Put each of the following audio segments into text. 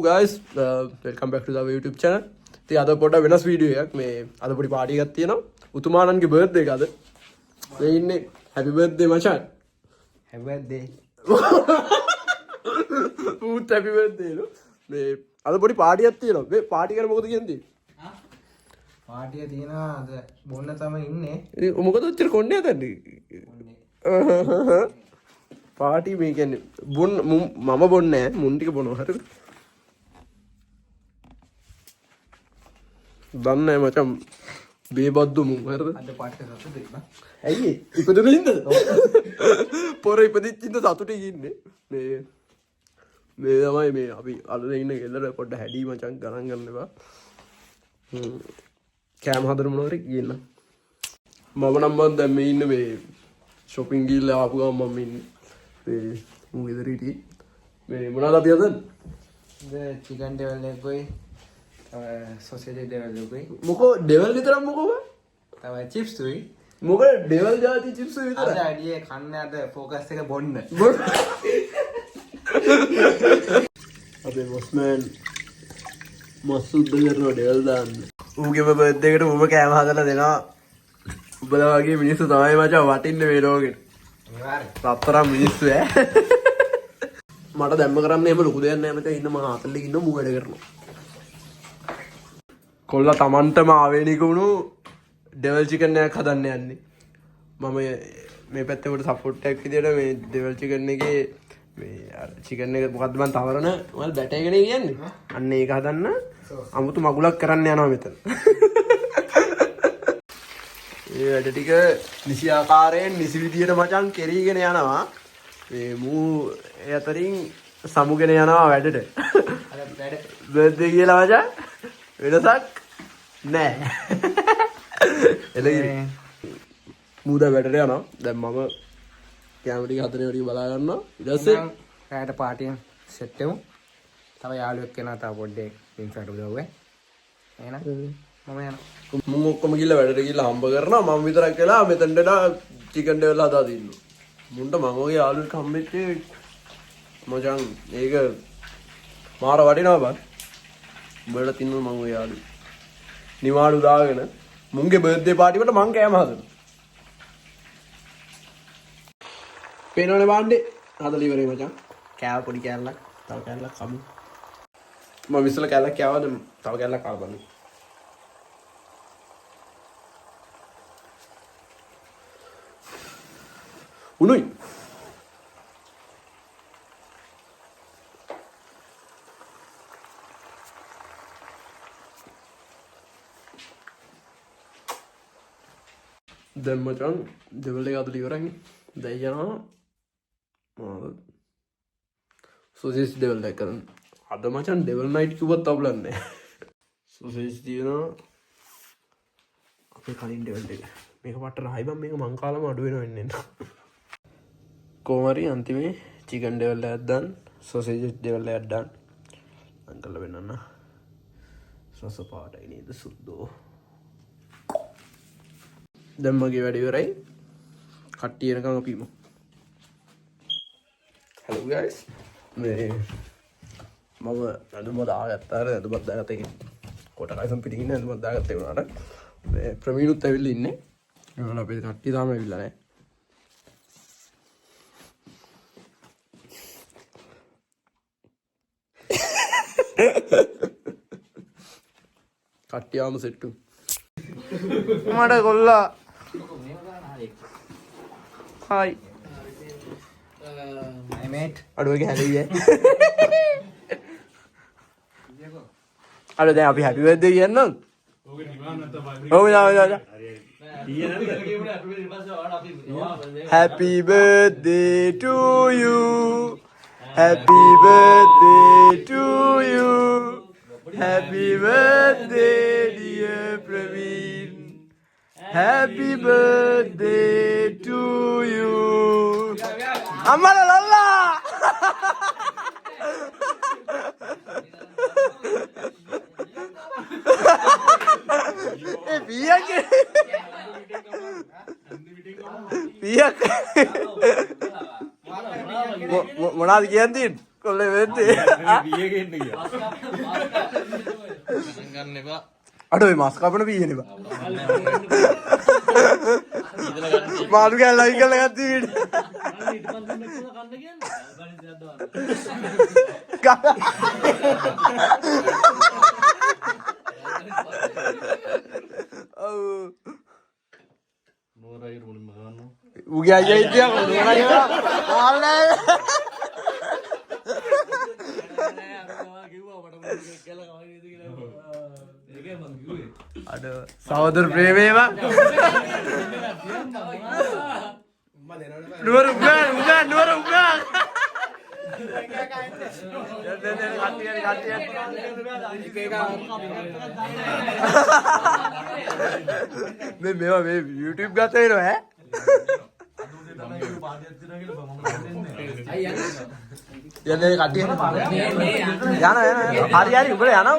guys, welcome back to the YouTube channel. ඉතින් අද පොඩ වෙනස් වීඩියෝ එකක් මේ අද පොඩි පාටි එකක් තියෙනවා. උතුමාණන්ගේ බර්ත්ඩේ එක අද. මේ ඉන්නේ happy birthday මචං. Happy birthday. ඌත් happy birthday නෝ. මේ අද පොඩි පාටියක් තියෙනවා. මේ පාටි කරන මොකද කියන්නේ? පාටිය තියෙනවා අද බොන්න තමයි ඉන්නේ. ඉතින් මොකද ඔච්චර කොන්නේ හදන්නේ? පාටි මේ කියන්නේ බොන්න මම බොන්නේ නැහැ. මුන් ටික බොනවා හරිද? දන්නේ මචං බේබද්දු මුන් හරිද? අද පාටිය සතුටු දෙන්න. ඇයි ඉපදුන ඉඳද? පොර ඉපදිච්ච ඉඳ සතුටින් ඉන්නේ. මේ තමයි මේ අපි අලුතෙන් ඉන්න ගෙදර පොඩ්ඩ හැඩි මචං ගණන් ගන්න එපා. කෑම හදන මොනවාරි කියන්න. මම නම් මන් දැන් මේ ඉන්නේ මේ shopping ගිහලා ආපු ගමන් මම ඉන්නේ. මේ මු ගෙදර හිටියේ. මේ මොනවද අපි හදන්නේ? chicken devel එකයි sausage devel එකයි. මොකෝ ඩෙවල් විතරක් මොකෝ? තමයි chips උයි. මොකද ඩෙවල් જાති chips විතරයි. අද අඩියේ කන්න අද focus එක බොන්න. අපේ බොස්මෑන් මස්සුද්ද කරනවා ඩෙවල් දාන්න. ඌගේ බර්ත්ඩේ එකට ඌම කෑම හදලා දෙනවා. උඹලා වගේ මිනිස්සු තමයි මචං වටින්නේ මේ ලෝකෙට. රත්තරන් මිනිස්සු ඈ. මට දැම්ම කරන්න එහෙම ලොකු දෙයක් නෑ මචං. ඉන්න මම හතල්ලේ ඉන්න මූ වැඩ කරනවා. කොල්ලා Tamanටම ආවේනික වුණු ඩෙවල් චිකන් එකක් හදන්න යන්නේ. මම මේ පැත්තේ උඩ සපෝට් එකක් විදියට මේ ඩෙවල් චිකන් එකේ මේ චිකන් එක මොකද්ද මන් තවරන මල් බැටේගෙන කියන්නේ. අන්න ඒක හදන්න අමුතු මගුලක් කරන්න යනවා මෙතන. ඒ වැඩ ටික නිසි ආකාරයෙන් නිසි විදියට මචං කෙරීගෙන යනවා. මේ මූ ඒ අතරින් සමුගෙන යනවා වැඩට. අද වැඩ බර්ත්ඩේ කියලා මචං වෙනසක් නෑ. එළගිරි මූ දැන් වැඩට යනවා. දැන් මම කැමරා ටික හතරේ වගේ බලා ගන්නවා. ඊට පස්සේ රැයට පාටියෙන් සෙට් වෙමු. තව යාළුවෙක් කෙනා තව පොඩ්ඩක් පින්සට උදව්වේ. එහෙනම් මම යනවා. මම ඔක්කොම ගිහලා වැඩට ගිහලා හම්බ කරනවා. මම විතරක් වෙලා මෙතනට චිකන් ඩෙවල් හදා දින්නවා. මුන්ට මම ඔය යාළුවෙක් හම්බෙච්ච මචං ඒක මාර වටිනවා බං. උඹලට තින්නු මම ඔය යාළුවෙක්. නිවාඩු දාගෙන මුන්ගේ බර්ත්ඩේ පාටි වලට මං කෑම හදනවා. පේනවනේ බාණ්ඩේ හදලා ඉවරයි මචං. කෑව පොඩි කෑල්ලක්. තව කෑල්ලක් කමු. මම ඉස්සෙල්ලා කෑල්ලක් කෑවද තව කෑල්ලක් කාලා බලන්න. උණුයි. දැන් මචං ඩෙවල් එක අදලා ඉවරයිනේ. දැන් යනවා මොනවද සොසේජ් ඩෙවල් එක කරන්න. අද මචං ඩෙවල් නයිට් කිව්වත් අවුලන්නේ නැහැ. සොසේජ් තියෙනවා අපේ කලින් ඩෙවල් එක. මේක පට්ට රහයි බම් මේක මං කාලම අඩු වෙනව වෙන්නේ නැහැ. කොහොම හරි අන්තිමේ චිකන් ඩෙවල් එකක් දාන්න සොසේජ් ඩෙවල් එකක් දාන්න. අංකල් වෙන්නන්න. සොස පාටයි නේද සුද්දෝ. දැන් මගේ වැඩ ඉවරයි. කට්ටිය එනකන් අපි ඉමු. hello guys. මේ මම අඳුම දාගත්තා. අඳුමත් දාගත්තා කියන්නේ කොට කයිසම් පිටින් ඉන්නේ අඳුමත් දාගත්තා වුණාට මේ ප්‍රවීණුත් ඇවිල්ලා ඉන්නේ. ඒගොල්ලෝ අපේ කට්ටිය තාම ඇවිල්ලා නැහැ. කට්ටිය ආම සෙට්ටු. මට කොල්ලා hi my mate අඩුවගේ හැලෙයි අර දැන් අපි happy birthday කියන්න ඕන. ඔව් යා happy birthday to you, happy birthday to you, happy birthday dear Praveen, happy birthday to you. Amala lalla. Eh biyak. Biyak. මොනවද කියන්නේ? කොල්ලේ වෙන්නේ. අඩ ඔය මාස් කපන පීයනේ බා. මාළු කෑල්ල අයින් කරලා ගත්ත උගේ අයියා ඉතියා අඩ සහෝදර ප්‍රේමේවා නුවර උගා මේවා මේ YouTube ගත වෙනවා ඈ යන්නේ කට්ටිය යන හරි උඹලා යනවා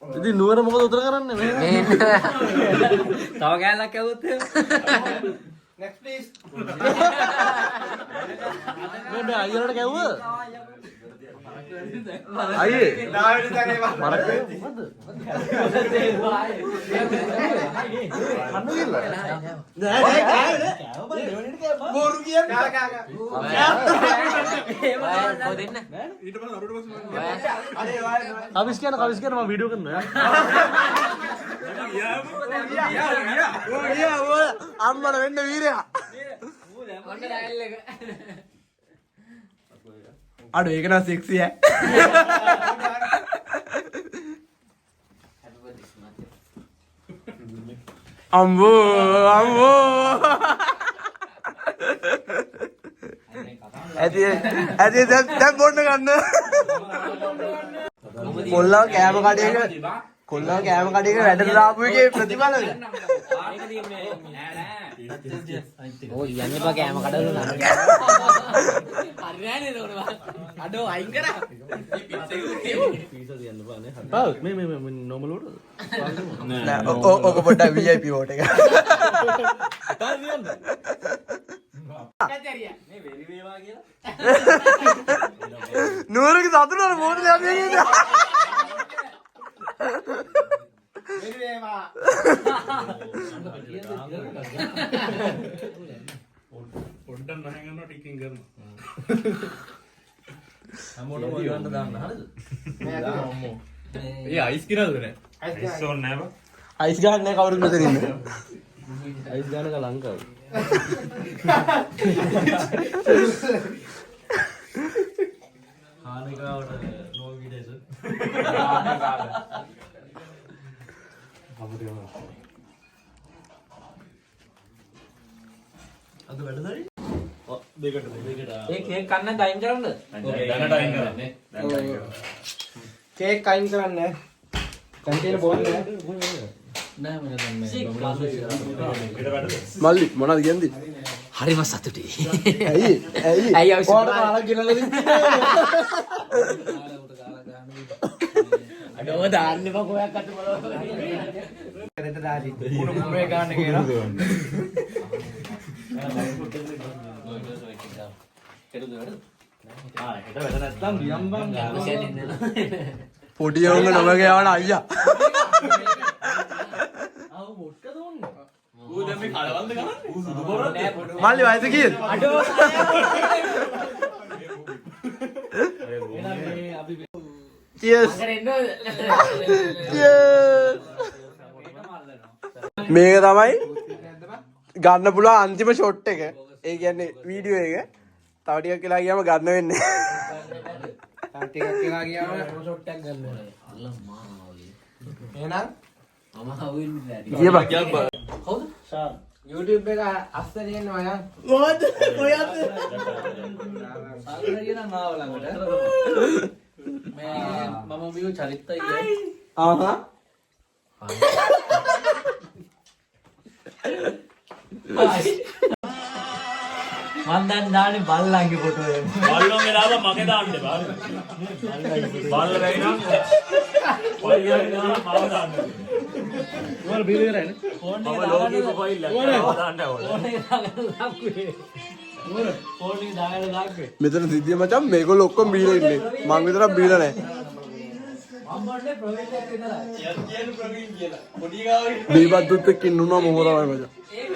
ඉතින් නුවර මොකද උතර කරන්නේ මේ තව කෑල්ලක් ඇවුවොත් next please මේ අයියලට කැව්ව අයියේ මරක් මොකද අන්න ගිල්ල බෝරු කියන්නේ කවිස් කියන මම වීඩියෝ කරනවා අම්මල වෙන්න වීරයා අඩු ඒක නම් සෙක්සි ඈ අම්බෝ ඇති දැන් බොන්න ගන්න කොල්ලා කෑම කඩේක වැඩට දාපු එකේ ප්‍රතිඵලද ඕ යන්නේ බා කෑම කඩවල නම් හරියන්නේ නෝනවා අඩෝ අයින් කරා පීසා තියන්න බානේ හරි මේ නෝමල් වල නෑ ඕක පොඩ්ඩක් VIP වෝට් එක තා තියන්න කැතරියා මේ වෙරි වේවා කියලා නෝරක සතුටට මොකද යන්නේ නේද වෙරි වේවා පොඩ්ඩක් නැහැ ගන්නවා ටිකින් කරනවා හැමෝටම ගන්න දාන්න හරිද අම්මෝ ඒ අයිස් කිරල්ද නෑ අයිස් ඕනේ නෑ බා අයිස් ගන්න නෑ කවුරුත් මෙතන ඉන්නේ අයිස් ගන්න එක ලංකාව හානිකාවට නෝ විදේශ අද වැඩදරි දෙකට ඒ කේක් කන්න ටයිම් කරන්නද දැනට අයින් කරන්නේ කේක් අයින් කරන්න කන්ටේනර් බෝන්නේ නෑ මම මල්ලි මොනවද කියන්නේ හරිම සතුටුයි ඇයි ඇයි ඔයාලට කාලක් ගෙනල්ලා අඩෝ දාන්න එපා කොයක් අත බලව කරේට දාලි කුණු ගන්න කියලා පොඩි යවුන් නමක යවන අයියා මල්ලි වයස කීයද cheers මේක තමයි ගන්න පුළුවන් අන්තිම ෂොට් එක ඒ කියන්නේ වීඩියෝ එක තව ටිකක් කියලා ගියාම ගන්න වෙන්නේ තව ටිකක් කියලා ගියාම ෂොට් එකක් ගන්න ඕනේ අල්ලම්මා එහෙනම් මම හවුන්නේ කියපන් කවුද ෂාන් YouTube එක අස්සේ තියෙනවා යන් මොකද කොයන්ද සාගරිය නම් ආව ළඟට මේ මම විව චරිතය ආහා මන් දැන් දාන්නේ බල්ලන්ගේ ෆොටෝ එක. බල්ලෝගේ දාලා මගේ දාන්න එපා. බල්ල වෙයි නම් ඔයගේ දාලා මාව දාන්න. ෆෝන් එක දාගන්න ලක්වේ. ෆෝන් එක දාගන්න ලක්වේ. මෙතන සිද්ධිය මචං මේගොල්ලෝ ඔක්කොම බීලා ඉන්නේ. මං විතරක් බීලා නැහැ. මම මොන්නේ ප්‍රවීණයක් විතරයි. බීපත් දුත් එක්ක ඉන්නුනා මොකද තමයි මචං. ඒක